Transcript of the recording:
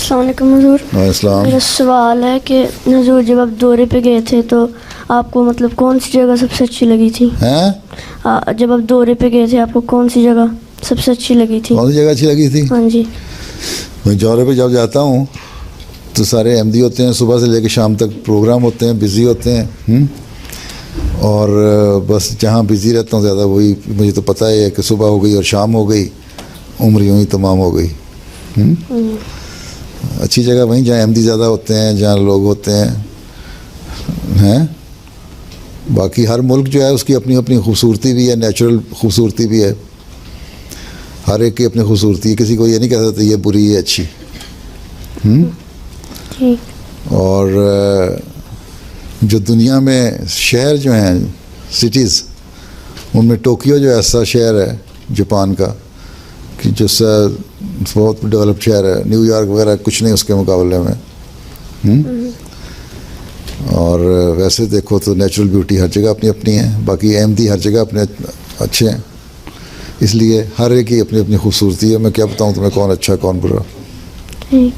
अस्सलाम वालेकुम हुजूर। अस्सलाम। मेरा सवाल है कि हुजूर जब आप दौरे पे गए थे तो आपको मतलब कौन सी जगह सबसे अच्छी लगी थी? हैं? जब आप दौरे पे गए थे आपको कौन सी जगह सबसे अच्छी लगी थी? कौन सी जगह अच्छी लगी थी? हाँ जी। मैं दौरे पे जब जाता हूँ तो सारे अहमदी होते हैं, सुबह से लेकर शाम तक प्रोग्राम होते हैं, बिज़ी होते हैं। और बस जहाँ बिज़ी रहता हूँ ज़्यादा वही मुझे तो पता है कि सुबह हो गई और शाम हो गई, उम्र यूँ ही तमाम हो गई। अच्छी जगह वहीं जहाँ अहमदी ज़्यादा होते हैं, जहाँ लोग होते हैं। बाकी हर मुल्क जो है उसकी अपनी अपनी खूबसूरती भी है, नेचुरल खूबसूरती भी है, हर एक की अपनी खूबसूरती है। किसी को ये नहीं कह सकते ये बुरी ये अच्छी। और जो दुनिया में शहर जो हैं, सिटीज़, उनमें टोक्यो जो ऐसा शहर है जापान का कि जो बहुत डेवलप्ड शहर है, न्यूयॉर्क वगैरह कुछ नहीं उसके मुकाबले में। और वैसे देखो तो नेचुरल ब्यूटी हर जगह अपनी अपनी है, बाकी अहमदी हर जगह अपने अच्छे हैं, इसलिए हर एक की अपनी अपनी खूबसूरती है। मैं क्या बताऊँ तुम्हें कौन अच्छा कौन बुरा। ठीक।